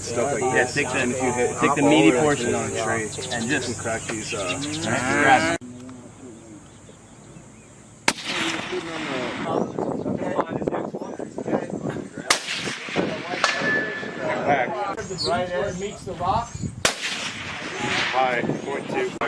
get stuck like this. Yeah, And if you hit take the meaty portion on the tree and just crack these. grab. Right edge meets the rocks. High, 0.2.